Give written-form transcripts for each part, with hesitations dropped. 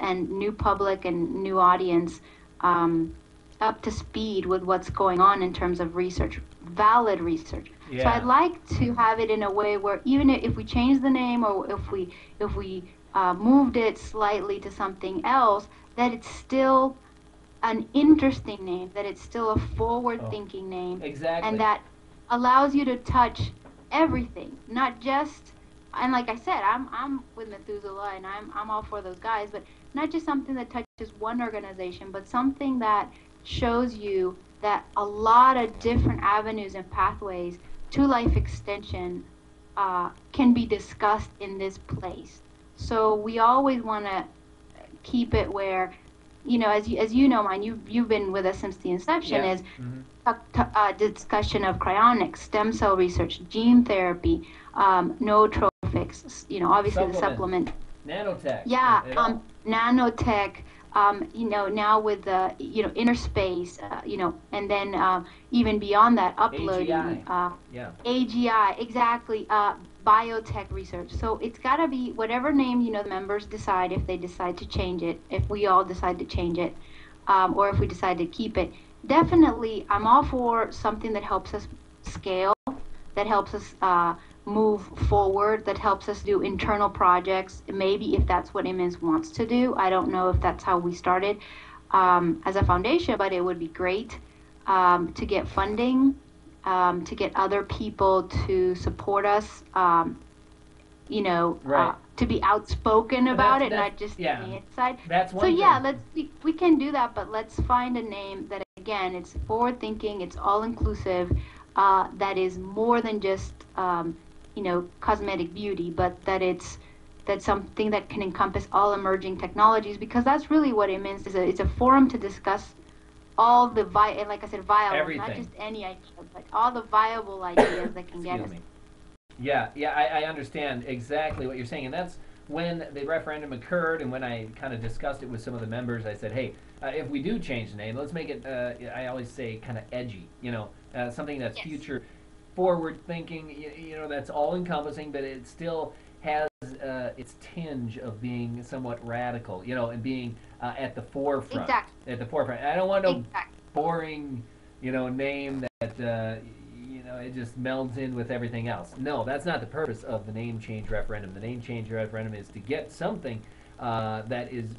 and new public and new audience up to speed with what's going on in terms of research, valid research. So I'd Yeah. like to have it in a way where even if we change the name, or if we moved it slightly to something else, that it's still an interesting name, that it's still a Oh, forward-thinking name, and exactly. that allows you to touch everything, not just. And like I said, I'm with Methuselah, and I'm all for those guys, but not just something that touches one organization, but something that shows you that a lot of different avenues and pathways to life extension can be discussed in this place. So we always want to keep it where, as you know, mine, you've been with us since the inception, Yeah. is a discussion of cryonics, stem cell research, gene therapy, nootropics, obviously the Supplements, supplement. nanotech, Yeah, it all. nanotech, now with the, inner space, and then even beyond that, uploading, AGI. Yeah. AGI, exactly, biotech research. So it's got to be whatever name, the members decide, if they decide to change it, if we all decide to change it, or if we decide to keep it. Definitely, I'm all for something that helps us scale, that helps us move forward, that helps us do internal projects. Maybe if that's what Imminst wants to do. I don't know if that's how we started as a foundation, but it would be great to get funding, to get other people to support us, Right. to be outspoken about it, That's not just yeah. on the inside. That's So one yeah, thing. we can do that, but let's find a name that, again, it's forward thinking, it's all inclusive, that is more than just cosmetic beauty, but that's something that can encompass all emerging technologies, because that's really what it means. It's a forum to discuss all the and like I said, viable, not Everything. just any idea, but all the viable ideas that can get Excuse us. me. Yeah, yeah, I understand exactly what you're saying, and that's when the referendum occurred, and when I kind of discussed it with some of the members. I said, hey, if we do change the name, let's make it. I always say kind of edgy, something that's Yes. future forward thinking, that's all encompassing, but it still has its tinge of being somewhat radical, and being at the forefront. Exactly. At the forefront. I don't want no Exactly. boring, name that it just melds in with everything else. No, that's not the purpose of the name change referendum. The name change referendum is to get something that is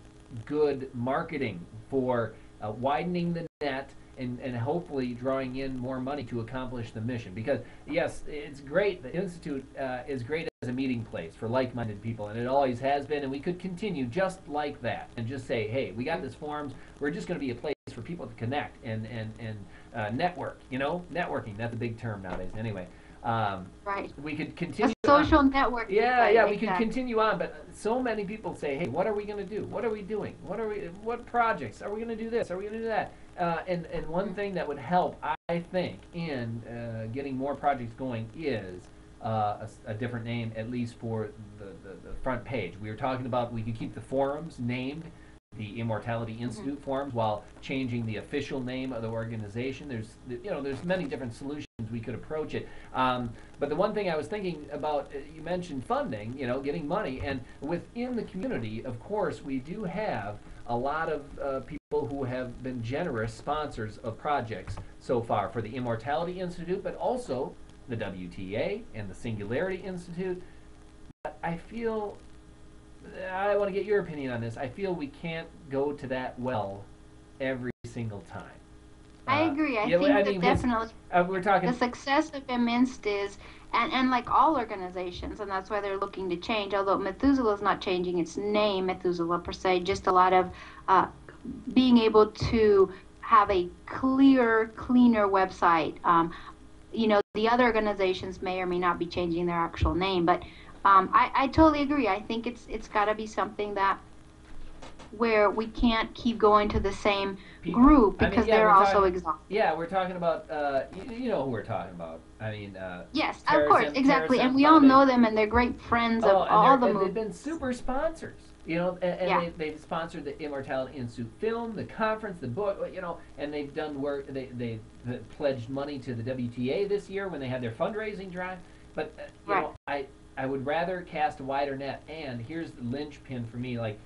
good marketing for widening the net, and hopefully drawing in more money to accomplish the mission. Because, yes, it's great. The Institute is great as a meeting place for like minded people, and it always has been, and we could continue just like that and just say, hey, we got this forums. We're just going to be a place for people to connect and network. Networking, that's a big term nowadays. Anyway, Right. we could A continue on. social networking Yeah, site, yeah, we could exactly. continue on, but so many people say, "Hey, what are we going to do? What are we doing? What projects are we going to do? This? Are we going to do that?" And one thing that would help, I think, in getting more projects going is a different name, at least for the front page. We were talking about we could keep the forums named the Immortality Hmm. Institute forums while changing the official name of the organization. There's many different solutions we could approach it. But the one thing I was thinking about, you mentioned funding, getting money, and within the community, of course, we do have a lot of people who have been generous sponsors of projects so far for the Immortality Institute, but also the WTA and the Singularity Institute. But I want to get your opinion on this. I feel we can't go to that well every single time. I agree. I Yeah, I think that mean, because definitely we're the talking. success of Imminst is, and like all organizations, and that's why they're looking to change. Although Methuselah is not changing its name, Methuselah per se, just a lot of uh, being able to have a clearer, cleaner website. The other organizations may or may not be changing their actual name, but I totally agree. I think it's got to be something that where we can't keep going to the same People. group I mean, because they're also exhausted. yeah, we're talking about, you know who we're talking about. I mean, Yes, of course, exactly. And Terrasem we all Foundation. know them, and they're great friends of Oh, and all the they've been movements. super sponsors. And Yeah, they've sponsored the Immortality Institute film, the conference, the book, and they've done work. They pledged money to the WTA this year when they had their fundraising drive. But right. I would rather cast a wider net. And here's the linchpin for me, like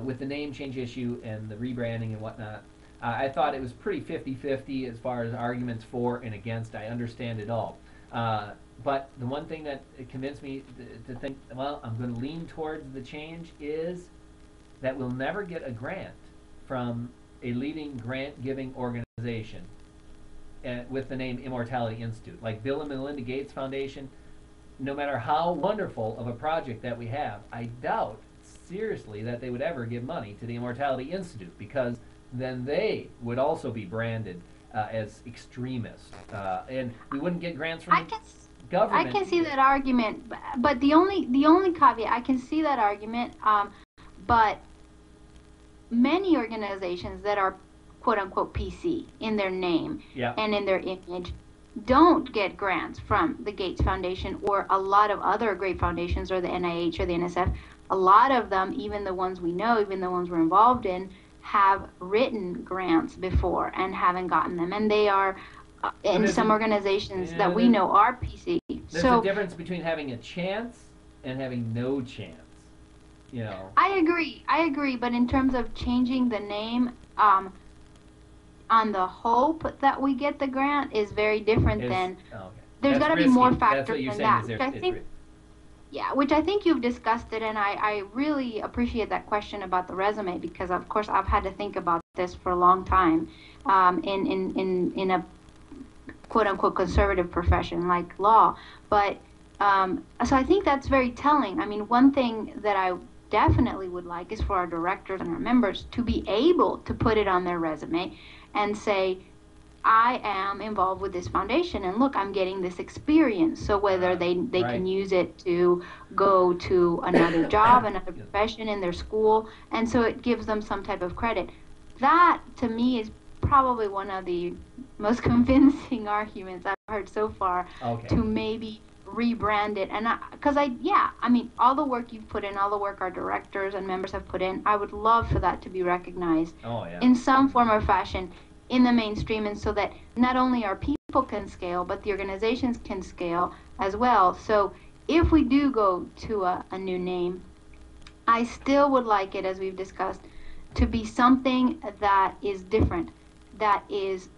with the name change issue and the rebranding and whatnot, I thought it was pretty 50-50 as far as arguments for and against. I understand it all. But the one thing that convinced me to think, well, I'm going to lean towards the change is that we'll never get a grant from a leading grant-giving organization with the name Immortality Institute. Like Bill and Melinda Gates Foundation, no matter how wonderful of a project that we have, I doubt seriously that they would ever give money to the Immortality Institute, because then they would also be branded as extremists, and we wouldn't get grants from the government. I can see that argument, but the only caveat, I can see that argument, but many organizations that are quote unquote PC in their name and in their image don't get grants from the Gates Foundation or a lot of other great foundations or the NIH or the NSF. A lot of them, even the ones we know, even the ones we're involved in, have written grants before and haven't gotten them. And they are, in some organizations that we know are PC. There's a difference between having a chance and having no chance. You know. I agree, but in terms of changing the name, on the hope that we get the grant is very different than. There's got to be more factors than that. Which I think, which I think you've discussed it, and I really appreciate that question about the resume, because of course I've had to think about this for a long time, in a quote unquote conservative profession like law, but so I think that's very telling. I mean, one thing that I definitely would like is for our directors and our members to be able to put it on their resume and say, I am involved with this foundation, and look, I'm getting this experience. So whether they can use it to go to another job, another profession in their school, and so it gives them some type of credit. That, to me, is probably one of the most convincing arguments I've heard so far to maybe rebrand it. And because I mean, all the work you've put in, all the work our directors and members have put in, I would love for that to be recognized in some form or fashion in the mainstream, and so that not only our people can scale, but the organizations can scale as well. So if we do go to a new name, I still would like it, as we've discussed, to be something that is different, that is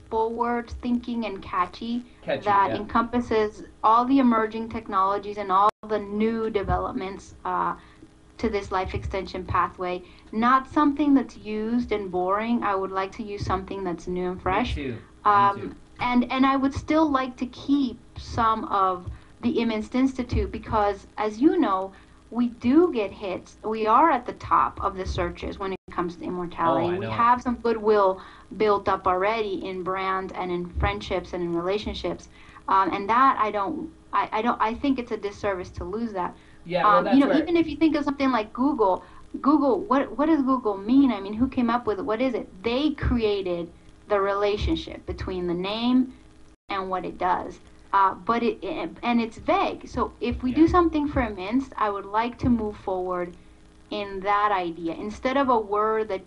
forward thinking and catchy, that encompasses all the emerging technologies and all the new developments to this life extension pathway. Not something that's used and boring. I would like to use something that's new and fresh. Me too. Me too. And I would still like to keep some of the Imminst Institute, because as you know, we do get hits. We are at the top of the searches when it comes to immortality. We have some goodwill built up already in brand and in friendships and in relationships, and that I think it's a disservice to lose that. That's even if you think of something like Google, what does Google mean? I mean, who came up with it? What is it? They created the relationship between the name and what it does. But it's vague. So if we do something for Imminst, I would like to move forward in that idea, instead of a word that